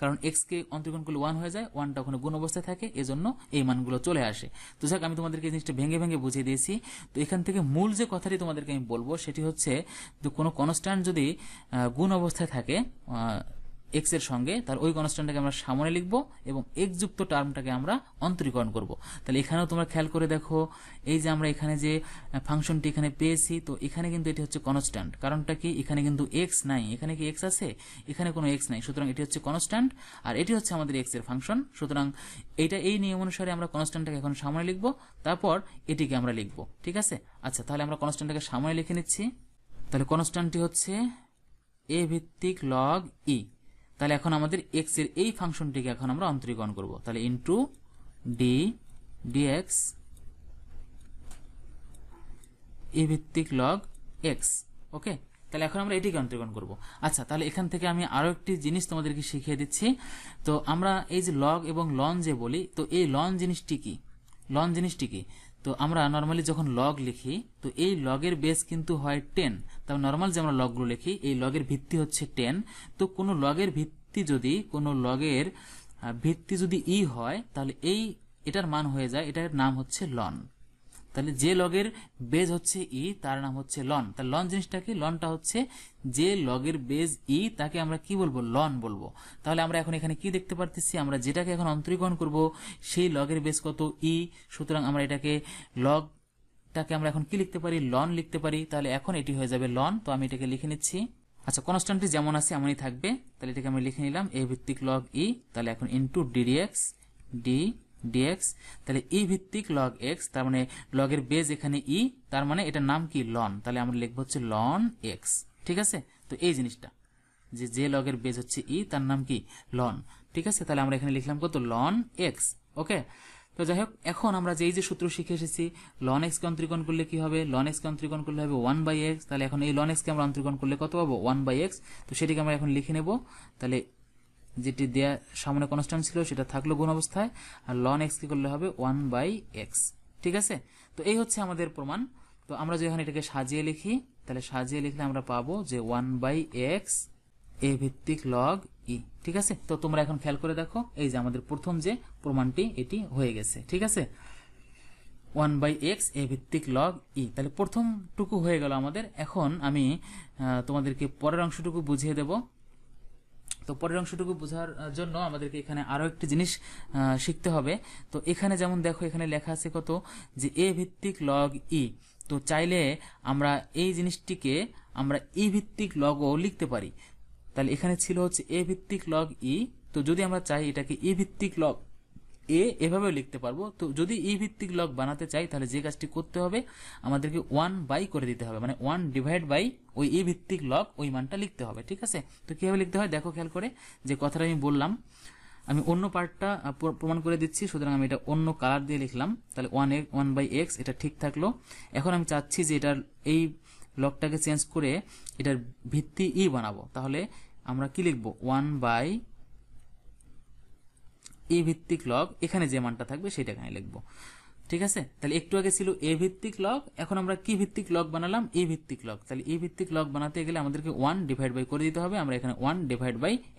কারণ x কে অন্তরীকরণ করলে 1 হয়ে যায়, 1টা ওখানে গুণ অবস্থায় থাকে, এজন্য এই মানগুলো চলে আসে। তো যাক, আমি তোমাদেরকে এই জিনিসটা ভেঙে ভেঙে বুঝিয়ে দিয়েছি। তো এখান থেকে মূল যে কথাটি তোমাদেরকে আমি বলবো সেটি হচ্ছে, যে কোনো কনস্ট্যান্ট যদি গুণ অবস্থায় থাকে x এর সঙ্গে, তার ওই কনস্ট্যান্টটাকে আমরা সামনে লিখব এবং x যুক্ত টার্মটাকে আমরা অন্তরীকরণ করব। তাহলে এখানেও তোমরা খেয়াল করে দেখো, এই যে আমরা এখানে যে ফাংশনটি এখানে পেয়েছি, তো এখানে কিন্তু এটি হচ্ছে কনস্ট্যান্ট। কারণটা কি? এখানে কিন্তু x নাই। এখানে কি x আছে? এখানে কোনো x নাই। সুতরাং এটি হচ্ছে কনস্ট্যান্ট, আর এটি হচ্ছে আমাদের x এর ফাংশন। সুতরাং এই নিয়ম অনুসারে আমরা কনস্ট্যান্টটাকে এখন সামনে লিখব, তারপর এটিকে আমরা লিখব। ঠিক আছে? আচ্ছা, তাহলে আমরা কনস্ট্যান্টটাকে সামনে লিখে নিচ্ছি। তাহলে কনস্ট্যান্টটি হচ্ছে a ভিত্তিক লগ ই। তাহলে এখন আমাদের x এর এই ফাংশনটিকে এখন আমরা অন্তরীকরণ করব। তাহলে ইনটু dx a ভিত্তিক লগ x। ওকে, তাহলে এখন আমরা এটিকে অন্তরীকরণ করব। আচ্ছা, তাহলে এখান থেকে আমি আরো একটি জিনিস তোমাদেরকে শিখিয়ে দিচ্ছি। তো আমরা এই যে লগ এবং লন যে বলি, তো এই লন জিনিসটি কি? লন জিনিসটি কি? তো আমরা নর্মালি যখন লগ লিখি তো এই লগের বেস কিন্তু হয় 10। তবে নর্মাল যে আমরা লগগুলো লিখি এই লগের ভিত্তি হচ্ছে 10। তো কোনো লগের ভিত্তি যদি ই হয় তাহলে এটার মান হয়ে যায়, এটার নাম হচ্ছে লন। তাহলে যে লগের বেজ হচ্ছে ই তার নাম হচ্ছে লন। তাহলে লন জিনিসটা কি? লনটা হচ্ছে যে লগের বেজ ই তাকে আমরা কি বলবো? লন বলবো। তাহলে আমরা এখন এখানে কি দেখতে পারতেছি? আমরা যেটাকে এখন অন্তরীকরণ করব সেই লগের বেজ কত? ই। সুতরাং আমরা এটাকে লগটাকে আমরা এখন কি লিখতে পারি? লন লিখতে পারি। তাহলে এখন এটি হয়ে যাবে লন। তো আমি এটাকে লিখে নিচ্ছি। আচ্ছা, কনস্ট্যান্টটি যেমন আছে এমনই থাকবে। তাহলে এটাকে আমি লিখে নিলাম এ ভিত্তিক লগ ই। তাহলে এখন ইন্টু ডিডিএক্স ডিএক্স। তাহলে ই ভিত্তিক লগ এক্স, তার মানে লগের বেজ এখানে ই, তার মানে এটার নাম কি? লন। তাহলে আমরা লিখবো হচ্ছে লন এক্স। ঠিক আছে? তো এই জিনিসটা যে লগের বেজ হচ্ছে ই তার নাম কি? লন। ঠিক আছে? তাহলে আমরা এখানে লিখলাম কত? লন এক্স। ওকে। তো যাই হোক, এখন আমরা যে সূত্র শিখে এসেছি, লন এক্স কে অন্তরীকরণ করলে কি হবে? লন এক্স কে অন্তরীকরণ করলে হবে 1/x। তাহলে এখন এই লন এক্স কে আমরা অন্তরীকরণ করলে কত পাবো? 1/x। তো সেটিকে আমরা এখন লিখে নেব। তাহলে যেটি দেয়া সামনে কনস্ট্যান্ট ছিল সেটা থাকলো গুণ অবস্থায়, আর লন এক্স কি করলে হবে? 1/x। ঠিক আছে? তো এই হচ্ছে আমাদের প্রমাণ। তো আমরা যদি এখন এটাকে সাজিয়ে লিখি, তাহলে সাজিয়ে লিখলে আমরা পাবো যে 1/x এ ভিত্তিক লগ ই। ঠিক আছে? তো তোমরা এখন খেয়াল করে দেখো, এই যে আমাদের প্রথম যে প্রমাণটি এটি হয়ে গেছে। ঠিক আছে? 1/x এ ভিত্তিক লগ ই। তাহলে প্রথমটুকু হয়ে গেল আমাদের। এখন আমি তোমাদেরকে পরের অংশটুকু বুঝিয়ে দেব। তো পরের অংশটুকু বোঝার জন্য আমাদেরকে এখানে আরো একটি জিনিস শিখতে হবে। তো এখানে যেমন দেখো, এখানে লেখা আছে কত? যে এ ভিত্তিক লগ ই। তো চাইলে আমরা এই জিনিসটিকে আমরা ই ভিত্তিক লগও লিখতে পারি। তাহলে এখানে ছিল হচ্ছে এ ভিত্তিক লগ ই। তো যদি আমরা চাই এটাকে ই ভিত্তিক লগ এভাবেও লিখতে পারবো। তো যদি ই ভিত্তিক লগ বানাতে চাই তাহলে যে কাজটি করতে হবে, আমাদেরকে 1/, করে দিতে হবে, মানে 1/, ওই ই ভিত্তিক লগ ওই মানটা লিখতে হবে। ঠিক আছে? তো কিভাবে লিখতে হয় দেখো খেয়াল করে। যে কথাটা আমি বললাম, আমি অন্য পার্টটা প্রমাণ করে দিচ্ছি, সুতরাং আমি এটা অন্য কালার দিয়ে লিখলাম। তাহলে 1/x এটা ঠিক থাকলো। এখন আমি চাচ্ছি যে এটার এই লগটাকে চেঞ্জ করে এটার ভিত্তি ই বানাবো। তাহলে আমরা কি লিখবো? 1/, এ ভিত্তিক লগ, এখানে যে মানটা থাকবে সেটা এখানে লিখবো। ঠিক আছে? তাহলে একটু আগে ছিল এ ভিত্তিক লগ, এখন আমরা কি ভিত্তিক লগ বানালাম? ই ভিত্তিক লগ। তাহলে ই ভিত্তিক লগ বানাতে গেলে আমাদেরকে 1/, করে দিতে হবে। আমরা এখানে 1/,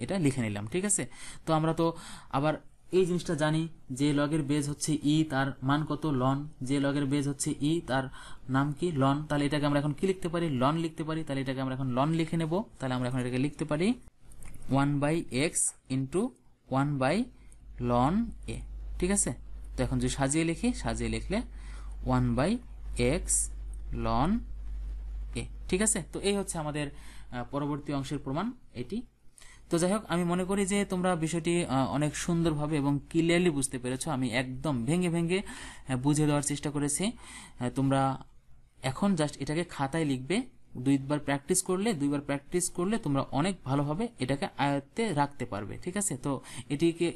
এটা লিখে নিলাম। ঠিক আছে? তো আমরা তো আবার এই জিনিসটা জানি, যে লগের বেজ হচ্ছে ই তার মান কত? লন। যে লগের বেজ হচ্ছে ই তার নাম কি? লন। তাহলে এটাকে আমরা এখন কি লিখতে পারি? লন লিখতে পারি। তাহলে এটাকে আমরা এখন লন লিখে নেব। তাহলে আমরা এখন এটাকে লিখতে পারি 1/x ইন্টু 1/ln a। ঠিক আছে? তো এখন যদি সাজিয়ে লিখি, সাজিয়ে লিখলে 1/x ln a। ঠিক আছে? তো এই হচ্ছে আমাদের পরবর্তী অংশের প্রমাণ এটি। তো যাই হোক, আমি মনে করি যে তোমরা বিষয়টি অনেক সুন্দরভাবে এবং ক্লিয়ারলি বুঝতে পেরেছো। আমি একদম ভেঙে ভেঙে বুঝিয়ে দেওয়ার চেষ্টা করেছি। তোমরা এখন জাস্ট এটাকে খাতায় লিখবে। দুইবার প্র্যাকটিস করলে তোমরা অনেক ভালোভাবে এটাকে আয়ত্তে রাখতে পারবে। ঠিক আছে? তো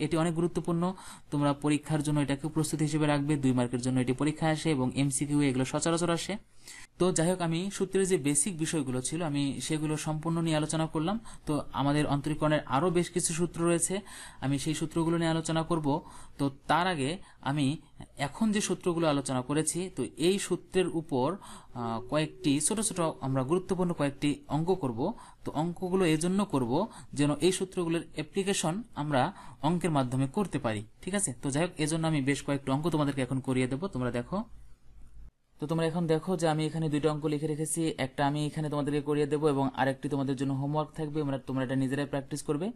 এটি অনেক গুরুত্বপূর্ণ। তোমরা পরীক্ষার জন্য এটাকে প্রস্তুতি হিসেবে রাখবে। 2 মার্কের জন্য এটি পরীক্ষা আসে এবং এমসিকিউ এগুলো সচরাচর আসে। তো যাই হোক, আমি সূত্রের যে বেসিক বিষয়গুলো ছিল আমি সেগুলো সম্পূর্ণ নিয়ে আলোচনা করলাম। তো আমাদের অন্তরীকরণের আরো বেশ কিছু সূত্র রয়েছে, আমি সেই সূত্রগুলো নিয়ে আলোচনা করব। তো তার আগে আমি এখন যে সূত্রগুলো আলোচনা করেছি, তো এই সূত্রের উপর কয়েকটি ছোট ছোট আমরা গুরুত্বপূর্ণ কয়েকটি অঙ্ক করব। তো অঙ্কগুলো এজন্য করব যেন এই সূত্রগুলোর অ্যাপ্লিকেশন আমরা অঙ্কের মাধ্যমে করতে পারি। ঠিক আছে? তো যাই হোক, এজন্য আমি বেশ কয়েকটি অঙ্ক তোমাদেরকে এখন করিয়ে দেব। তোমরা দেখো। তো তোমরা এখন দেখো যে আমি এখানে 2টা অঙ্ক লিখে রেখেছি, একটা আমি এখানে তোমাদেরকে করিয়ে দেবো এবং আরেকটি তোমাদের জন্য হোমওয়ার্ক থাকবে, তোমরা এটা নিজেরাই প্র্যাকটিস করবে।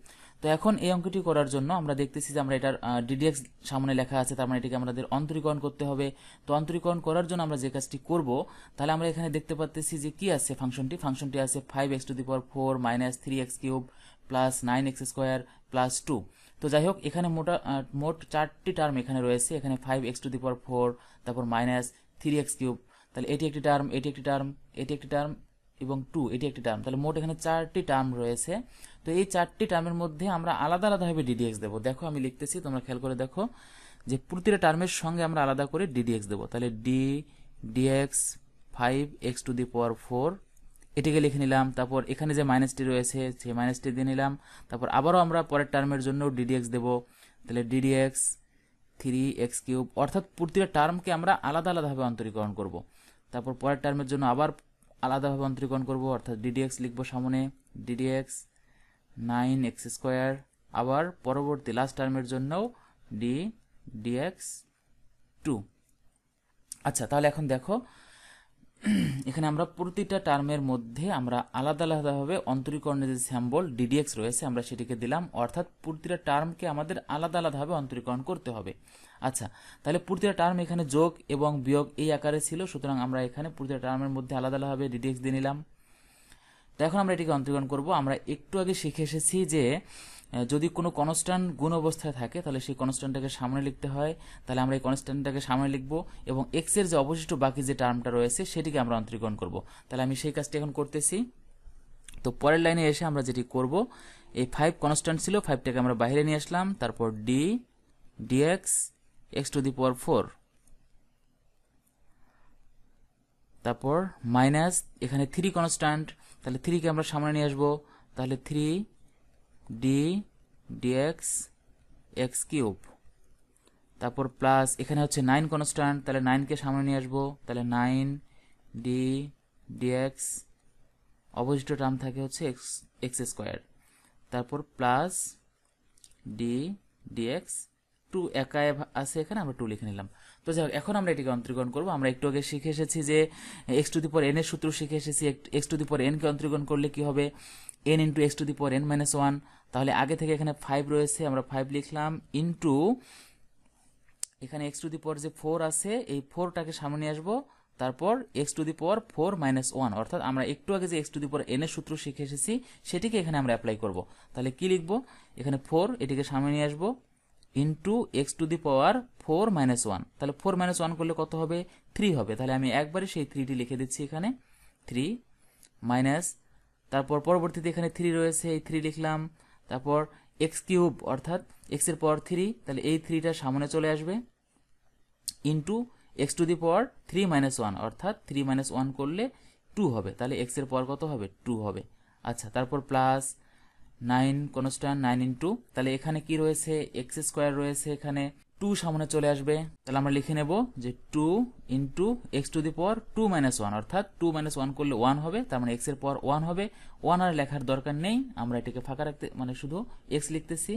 তো এখন এই অঙ্কটি করার জন্য আমরা দেখতেছি যে আমরা এটার ডিডিএক্স সামনে লেখা আছে, তার মানে এটিকে আমাদের অন্তরীকরণ করতে হবে। তো অন্তরীকরণ করার জন্য আমরা যে কাজটি করব, তাহলে আমরা এখানে দেখতে পাচ্ছি যে কি আছে ফাংশনটি আছে 5x⁴ - 3x³ plus 9x² plus 2। তো যাই হোক, এখানে মোট 4টি টার্ম এখানে রয়েছে। এখানে 5x⁴, তারপর -3x³, তাহলে এটি একটি টার্ম, এটি একটি টার্ম, এটি একটি টার্ম এবং 2 এটি একটি টার্ম। তাহলে মোট এখানে 4টি টার্ম রয়েছে। তো এই 4টি টার্মের মধ্যে আমরা আলাদা আলাদাভাবে ডিডিএক্স দেবো। দেখো আমি লিখতেছি, তোমরা খেয়াল করে দেখো যে প্রতিটা টার্মের সঙ্গে আমরা আলাদা করে ডিডিএক্স দেবো। তাহলে ডিএক্স 5x⁴ এটিকে লিখে নিলাম। তারপর এখানে যে মাইনাসটি রয়েছে সেই মাইনাসটি দিয়ে নিলাম। তারপর আবারও আমরা পরের টার্মের জন্য ডিডিএক্স দেবো। তাহলে ডিডিএক্স 3x³ অর্থাৎ প্রতিটা টার্মকে আমরা আলাদা আলাদাভাবে অন্তরীকরণ করব। তারপর পরের টার্মের জন্য আবার আলাদাভাবে অন্তরীকরণ করব, অর্থাৎ ddx লিখবো সামনে, ddx 9x², আবার পরবর্তী লাস্ট টার্মের জন্যও dx 2। আচ্ছা, তাহলে এখন দেখো এখানে আমরা প্রতিটা টার্মের মধ্যে আমরা আলাদা আলাদাভাবে অন্তরীকরণের যে সিম্বল ddx রয়েছে আমরা সেটিকে দিলাম, অর্থাৎ প্রতিটা টার্মকে আমাদের আলাদা আলাদাভাবে অন্তরীকরণ করতে হবে। আচ্ছা, তাহলে প্রতিটা টার্ম এখানে যোগ এবং বিয়োগ এই আকারে ছিল, সুতরাং আমরা এখানে প্রতিটা টার্মের মধ্যে আলাদা আলাদাভাবে ddx দিয়ে নিলাম। তো এখন আমরা এটিকে অন্তরীকরণ করব। আমরা একটু আগে শিখে এসেছি যে যদি কোনো কনস্ট্যান্ট গুণ অবস্থায় থাকে তাহলে সেই কনস্ট্যান্টটাকে সামনে লিখতে হয়, তাহলে আমরা এই কনস্ট্যান্টটাকে সামনে লিখব এবং এক্স এর যে অবশিষ্ট বাকি যে টার্মটা রয়েছে সেটিকে আমরা অন্তরীকরণ করব। তাহলে আমি সেই কাজটি এখন করতেছি। তো পরের লাইনে এসে আমরা যেটি করব, এই 5 কনস্ট্যান্ট ছিল, 5টাকে আমরা বাইরে নিয়ে আসলাম, তারপর dx x⁴, তারপর মাইনাস এখানে 3 কনস্ট্যান্ট, তাহলে 3কে আমরা সামনে নিয়ে আসবো, তাহলে 3dx x³, তারপর প্লাস এখানে হচ্ছে 9 কনস্ট্যান্ট, তাহলে 9কে সামনে নিয়ে আসবো, তাহলে 9dx অবশিষ্ট টার্ম থাকে হচ্ছে x², তারপর প্লাস dx 2 একা আছে এখানে, আমরা 2 লিখে নিলাম। তো যাই হোক, এখন আমরা এটিকে অন্তরীকরণ করবো। আমরা একটু আগে শিখে এসেছি যে x⁴n এর সূত্র শিখে এসেছি। x⁴n কে অন্তরীকরণ করলে কি হবে, n × x⁴n−1। তাহলে আগে থেকে এখানে 5 রয়েছে, আমরা 5 লিখলাম, ইন্টু এখানে x⁴ যে 4 আছে এই 4টাকে সামনে নিয়ে আসবো, তারপর x⁴ অর্থাৎ আমরা একটু আগে যে x⁴n এর সূত্র শিখে এসেছি সেটিকে এখানে আমরা অ্যাপ্লাই করব। তাহলে কি লিখবো, এখানে 4 এটিকে সামনে নিয়ে আসবো, ইন্টু x⁴ তাহলে 4 - 1 করলে কত হবে, 3 হবে। তাহলে আমি একবারে সেই 3টি লিখে দিচ্ছি এখানে, 3 মাইনাস, তারপর পরবর্তীতে এখানে 3 রয়েছে, এই 3 লিখলাম, তারপর x³ অর্থাৎ x এর পাওয়ার 3, তাহলে এই 3টা সামনে চলে আসবে, ইন্টু x⁴ অর্থাৎ 3 - 1 করলে 2 হবে, তাহলে x এর পাওয়ার কত হবে, 2 হবে। আচ্ছা, তারপর প্লাস 9 কনস্ট্যান্ট, 9 ইন্টু, তাহলে এখানে কি রয়েছে, x² রয়েছে, এখানে 2 সামনে চলে আসবে, তাহলে আমরা লিখে নেব যে 2 ইন্টু x⁴ অর্থাৎ 2 - 1 করলে 1 হবে, তার মানে x এর পাওয়ার 1 হবে। 1 আর লেখার দরকার নেই, আমরা এটাকে ফাঁকা রাখতে মানে শুধু x লিখতেছি।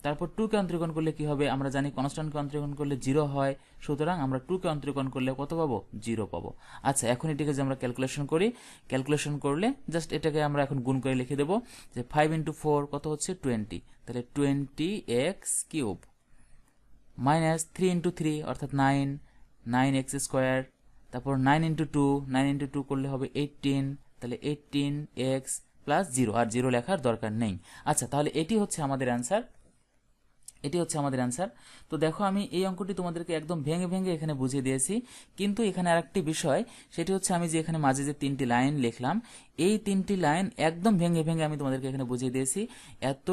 তারপর 2 কে অন্তরীকরণ করলে কি হবে, আমরা জানি কনস্ট্যান্টকে অন্তরীকরণ করলে 0 হয়, সুতরাং আমরা 2 কে অন্তরীকরণ করলে কত পাবো, 0 পাবো। আচ্ছা, এখন এটাকে যে আমরা ক্যালকুলেশন করি, ক্যালকুলেশন করলে জাস্ট এটাকে আমরা এখন গুণ করে লিখে দেবো যে 5 × 4 কত হচ্ছে 20, তাহলে 20x³ মাইনাস 3 × 3 অর্থাৎ 9x², তারপর 9 × 2, 9 × 2 করলে হবে 18, তাহলে 18x প্লাস 0, আর 0 লেখার দরকার নেই। আচ্ছা, তাহলে এটি হচ্ছে আমাদের অ্যান্সার, এটি হচ্ছে আমাদের অ্যান্সার। তো দেখো, আমি এই অঙ্কটি তোমাদেরকে একদম ভেঙে ভেঙে এখানে বুঝিয়ে দিয়েছি, কিন্তু এখানে আরেকটি বিষয়, সেটি হচ্ছে আমি যে এখানে মাঝে যে 3টি লাইন লিখলাম, এই 3টি লাইন একদম ভেঙে ভেঙে আমি তোমাদেরকে এখানে বুঝিয়ে দিয়েছি। এত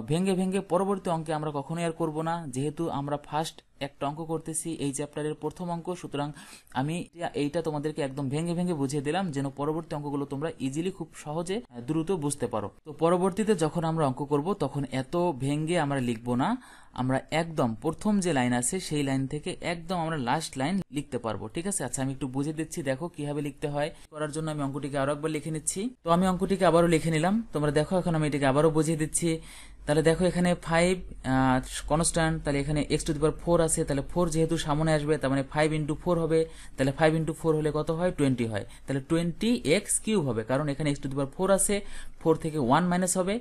ভেঙে ভেঙে পরবর্তী অঙ্কে আমরা কখনোই আর করব না, যেহেতু আমরা ফার্স্ট একটা অঙ্ক করতেছি এই চ্যাপ্টারের প্রথম অঙ্ক, সুতরাং আমি এইটা তোমাদেরকে একদম ভেঙে ভেঙে বুঝিয়ে দিলাম যেন পরবর্তী অঙ্কগুলো তোমরা ইজিলি খুব সহজে দ্রুত বুঝতে পারো। তো পরবর্তীতে যখন আমরা অঙ্ক করব তখন এত ভেঙে আমরা লিখবো না, আমরা একদম প্রথম যে লাইন আছে সেই লাইন থেকে একদম আমরা লাস্ট লাইন লিখতে পারবো, ঠিক আছে। আচ্ছা, আমি একটু বুঝে দিচ্ছি, দেখো কিভাবে লিখতে হয়। করার জন্য আমি অঙ্কটিকে আরো একবার লিখে নিচ্ছি। তো আমি অঙ্কটিকে আবারও লিখে নিলাম, তোমরা দেখো এখন আমি এটাকে আবারও বুঝিয়ে দিচ্ছি। তাহলে দেখো এখানে 5 কনস্ট্যান্ট, তাহলে এখানে x⁴ আছে, তাহলে 4 যেহেতু সামনে আসবে তার মানে 5 × 4 হবে, তাহলে 5 × 4 হলে কত হয়, 20 হয়, তাহলে 20x³ হবে, কারণ এখানে x⁴ আছে, 4 থেকে 1 মাইনাস হবে,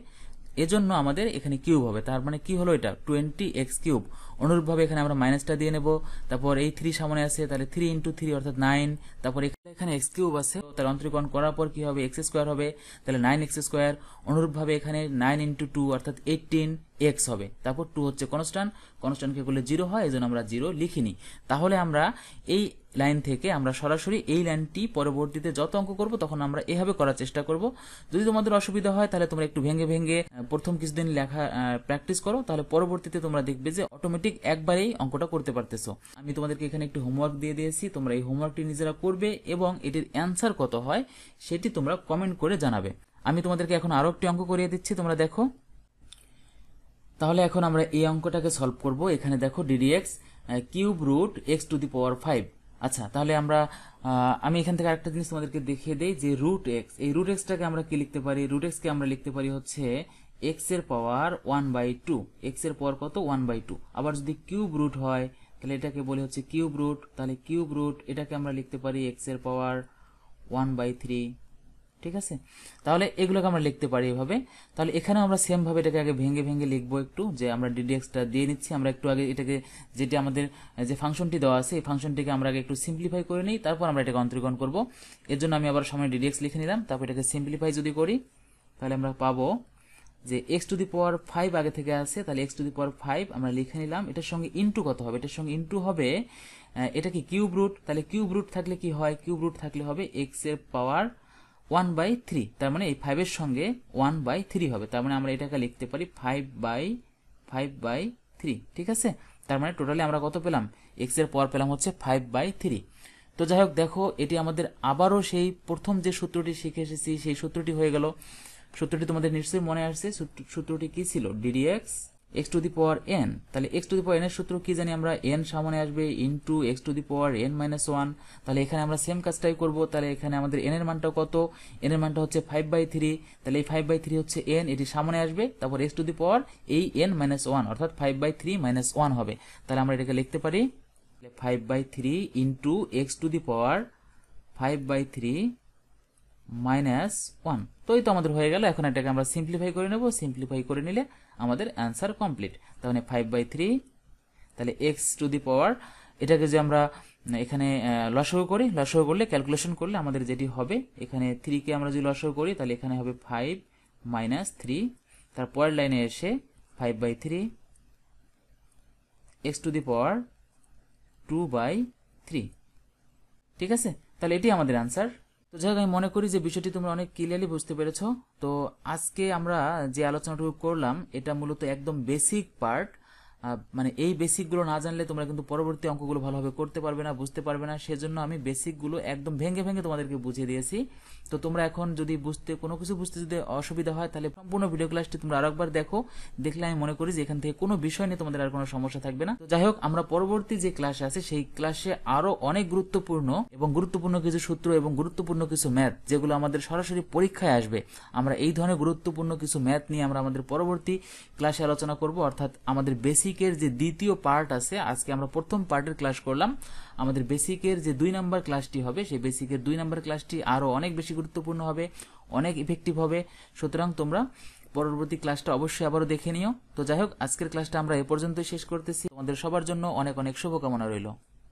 এজন্য আমাদের এখানে কিউব হবে, তার মানে কি হলো, এটা 20x³। অনুরূপভাবে এখানে আমরা মাইনাসটা দিয়ে নেব, তারপর এই 3 সামনে আছে, তাহলে 3 × 3 অর্থাৎ 9, তারপর এখানে x³ আছে, তার অন্তরীকরণ করার পর কি হবে, x² হবে, তাহলে 9x²। অনুরূপভাবে এখানে 9 × 2 অর্থাৎ 18x হবে, তারপর 2 হচ্ছে কনস্ট্যান্ট, কনস্ট্যান্টকে করলে 0 হয়, এজন্য আমরা 0 লিখিনি। তাহলে আমরা এই লাইন থেকে আমরা সরাসরি এই লাইনটি পরবর্তীতে যত অঙ্ক করব তখন আমরা এভাবে করার চেষ্টা করব। যদি তোমাদের অসুবিধা হয় তাহলে তোমরা একটু ভেঙে ভেঙে প্রথম কিছুদিন লেখা প্র্যাকটিস করো, তাহলে পরবর্তীতে তোমরা দেখবে যে অটোমেটিক একবারেই অঙ্কটা করতে পারতেছো। আমি তোমাদেরকে এখানে একটু হোমওয়ার্ক দিয়ে দিয়েছি, তোমরা এই হোমওয়ার্কটি নিজেরা করবে এবং এটির অ্যান্সার কত হয় সেটি তোমরা কমেন্ট করে জানাবে। আমি তোমাদেরকে এখন আরো একটি অঙ্ক করিয়ে দিচ্ছি, তোমরা দেখো। তাহলে এখন আমরা এই অঙ্কটাকে সলভ করব। এখানে দেখো ddx cube root x to the power 5। আচ্ছা, তাহলে আমরা আমি এখান থেকে আরেকটা জিনিস তোমাদেরকে দেখিয়ে দেই যে রুট এক্স, এই রুট এক্সটাকে আমরা কি লিখতে পারি? রুট এক্সকে আমরা লিখতে পারি হচ্ছে এক্স এর পাওয়ার 1/2। এক্স এর পাওয়ার কত? 1/2। আবার যদি কিউব রুট হয় তাহলে এটাকে বলে হচ্ছে কিউব রুট। তাহলে কিউব রুট এটাকে আমরা লিখতে পারি এক্স এর পাওয়ার 1/3। ঠিক আছে, তাহলে এগুলোকে আমরা লিখতে পারি এভাবে। তাহলে এখানে আমরা সেম ভাবে এটাকে আগে ভেঙে ভেঙে লিখবো একটু, যে আমরা ddx-টা দিয়ে নিচ্ছি। আমরা একটু আগে এটাকে, যেটা আমাদের যে ফাংশনটি দেওয়া আছে এই ফাংশনটিকে আমরা আগে একটু সিম্পলিফাই করে নিই, তারপর আমরা এটাকে অন্তরীকরণ করব। এর জন্য আমি আবার সামনে ddx লিখে নিলাম, তারপর এটাকে সিম্পলিফাই যদি করি তাহলে আমরা পাবো যে এক্স টু দি পাওয়ার 5 আগে থেকে আছে, তাহলে এক্স টু দি পাওয়ার 5 আমরা লিখে নিলাম। এটার সঙ্গে ইনটু কত হবে? এটার সঙ্গে ইনটু হবে এটা কি কিউব রুট। তাহলে কিউব রুট থাকলে কি হয়? কিউব রুট থাকলে হবে এক্স এর পাওয়ার 1/3। তার মানে এই 5 এর সঙ্গে 1/3 হবে। তার মানে আমরা এটাকে লিখতে পারি 5/3। ঠিক আছে, তার মানে টোটালি আমরা কত পেলাম? এক্স এর পাওয়ার পেলাম হচ্ছে 5/3। তো যাই হোক, দেখো এটি আমাদের আবারও সেই প্রথম যে সূত্রটি শিখে এসেছি সেই সূত্রটি হয়ে গেল। সূত্রটি তোমাদের নিশ্চয়ই মনে আসছে। সূত্রটি কি ছিল? ddx x to the power n। তাহলে x to the power n এর সূত্র কি জানি আমরা? n সামনে আসবে into x to the power n-1। তাহলে এখানে আমরা সেম কাজটাই করব। তাহলে এখানে আমাদের n এর মানটা কত? n এর মানটা হচ্ছে 5/3। তাহলে এই 5/3 হচ্ছে n, এটি সামনে আসবে, তারপর এক্স টু দি পাওয়ার এই n-1 অর্থাৎ 5/3 - 1 হবে। তাহলে আমরা এটাকে লিখতে পারি 5/3 ইনটু এক্স টু দি পাওয়ার 5/3 -1। তো এই তো আমাদের হয়ে গেল। এখন এটাকে আমরা সিম্পলিফাই করে নেব। সিম্পলিফাই করে নিলে আমাদের অ্যান্সার কমপ্লিট। তাহলে 5/3, তাহলে এক্স টু দি পাওয়ার, এটাকে যে আমরা এখানে লসাগু করি, লসাগু করলে ক্যালকুলেশন করলে আমাদের যেটি হবে, এখানে 3 কে আমরা যদি লসাগু করি তাহলে এখানে হবে 5 - 3। তারপরের লাইনে এসে 5/3 এক্স টু দি পাওয়ার 2/3। ঠিক আছে, তাহলে এটি আমাদের অ্যান্সার। তো যাই হোক, আমি মনে করি যে বিষয়টি তোমরা অনেক ক্লিয়ারলি বুঝতে পেরেছো। তো আজকে আমরা যে আলোচনাটুকু করলাম এটা মূলত একদম বেসিক পার্ট। মানে এই বেসিকগুলো না জানলে তোমরা কিন্তু পরবর্তী অঙ্কগুলো ভালোভাবে করতে পারবে না, বুঝতে পারবে না। সেজন্য আমি বেসিকগুলো একদম ভেঙে ভেঙে তোমাদেরকে বুঝিয়ে দিয়েছি। তো তোমরা এখন যদি কোনো কিছু বুঝতে যদি অসুবিধা হয় তাহলে সম্পূর্ণ ভিডিও ক্লাসটি তোমরা আরেকবার দেখো। দেখলে আমি মনে করি যে এখান থেকে কোনো বিষয় নিয়ে তোমাদের আর কোনো সমস্যা থাকবে না। তো যাই হোক, আমরা পরবর্তী যে ক্লাস আছে সেই ক্লাসে আরো অনেক গুরুত্বপূর্ণ কিছু সূত্র এবং গুরুত্বপূর্ণ কিছু ম্যাথ, যেগুলো আমাদের সরাসরি পরীক্ষায় আসবে, আমরা এই ধরনের গুরুত্বপূর্ণ কিছু ম্যাথ নিয়ে আমরা আমাদের পরবর্তী ক্লাসে আলোচনা করব। অর্থাৎ আমাদের বেসিকের যে দ্বিতীয় পার্ট আছে, আজকে আমরা প্রথম পার্টের ক্লাস করলাম, আমাদের বেসিকের যে 2 নাম্বার ক্লাসটি হবে সেই বেসিকের 2 নাম্বার ক্লাসটি আরো অনেক বেশি গুরুত্বপূর্ণ হবে, অনেক ইফেক্টিভ হবে। সুতরাং তোমরা পরবর্তী ক্লাসটা অবশ্যই আবারও দেখে নিও। তো যাই হোক, আজকের ক্লাসটা আমরা এ পর্যন্তই শেষ করতেছি। তোমাদের সবার জন্য অনেক অনেক শুভকামনা রইল।